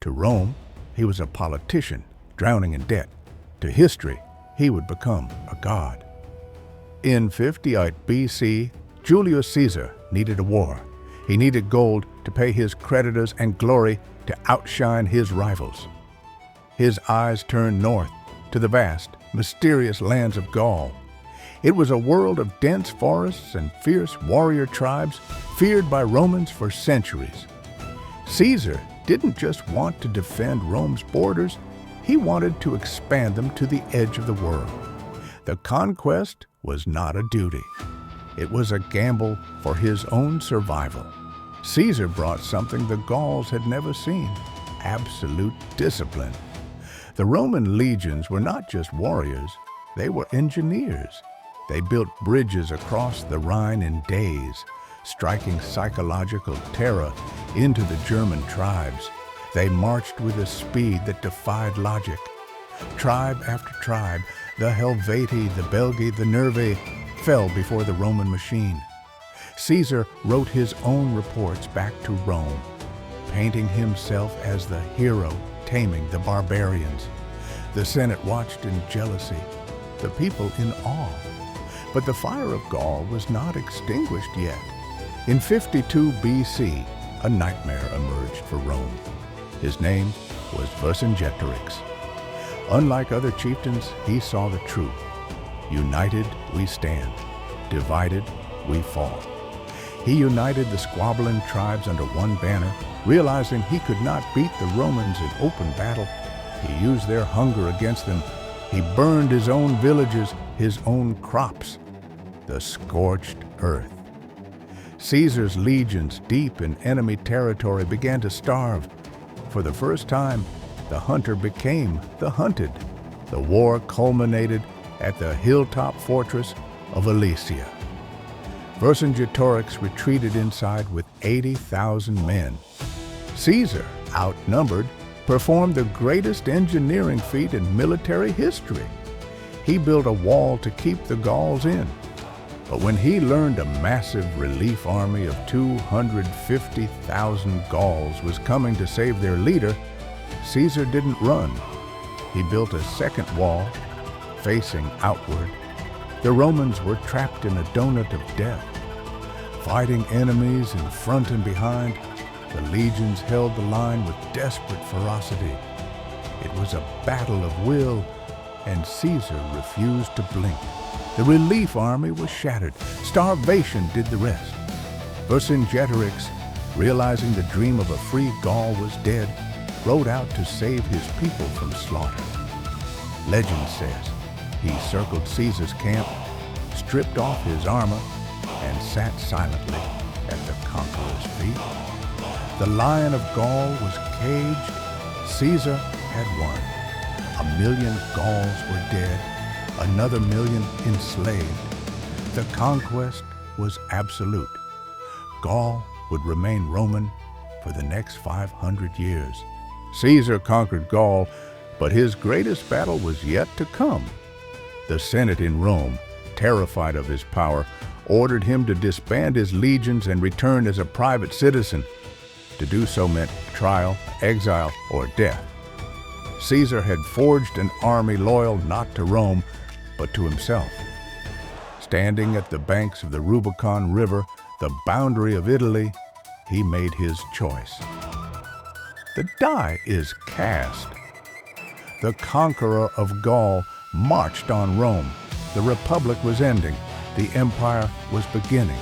To Rome, he was a politician, drowning in debt. To history, he would become a god. In 58 BC, Julius Caesar needed a war. He needed gold to pay his creditors and glory to outshine his rivals. His eyes turned north to the vast, mysterious lands of Gaul. It was a world of dense forests and fierce warrior tribes feared by Romans for centuries. Caesar didn't just want to defend Rome's borders, he wanted to expand them to the edge of the world. The conquest was not a duty. It was a gamble for his own survival. Caesar brought something the Gauls had never seen: absolute discipline. The Roman legions were not just warriors, they were engineers. They built bridges across the Rhine in days, striking psychological terror into the German tribes. They marched with a speed that defied logic. Tribe after tribe, the Helvetii, the Belgae, the Nervae, fell before the Roman machine. Caesar wrote his own reports back to Rome, painting himself as the hero taming the barbarians. The Senate watched in jealousy, the people in awe. But the fire of Gaul was not extinguished yet. In 52 BC, a nightmare emerged for Rome. His name was Vercingetorix. Unlike other chieftains, he saw the truth. United, we stand. Divided, we fall. He united the squabbling tribes under one banner, realizing he could not beat the Romans in open battle. He used their hunger against them. He burned his own villages, his own crops. The scorched earth. Caesar's legions, deep in enemy territory, began to starve. For the first time, the hunter became the hunted. The war culminated at the hilltop fortress of Alesia. Vercingetorix retreated inside with 80,000 men. Caesar, outnumbered, performed the greatest engineering feat in military history. He built a wall to keep the Gauls in. But when he learned a massive relief army of 250,000 Gauls was coming to save their leader, Caesar didn't run. He built a second wall, facing outward. The Romans were trapped in a donut of death. Fighting enemies in front and behind, the legions held the line with desperate ferocity. It was a battle of will, and Caesar refused to blink. The relief army was shattered. Starvation did the rest. Vercingetorix, realizing the dream of a free Gaul was dead, rode out to save his people from slaughter. Legend says he circled Caesar's camp, stripped off his armor, and sat silently at the conqueror's feet. The Lion of Gaul was caged. Caesar had won. 1 million Gauls were dead. Another million enslaved. The conquest was absolute. Gaul would remain Roman for the next 500 years. Caesar conquered Gaul, but his greatest battle was yet to come. The Senate in Rome, terrified of his power, ordered him to disband his legions and return as a private citizen. To do so meant trial, exile, or death. Caesar had forged an army loyal not to Rome, but to himself. Standing at the banks of the Rubicon River, the boundary of Italy, he made his choice. The die is cast. The conqueror of Gaul marched on Rome. The Republic was ending. The empire was beginning.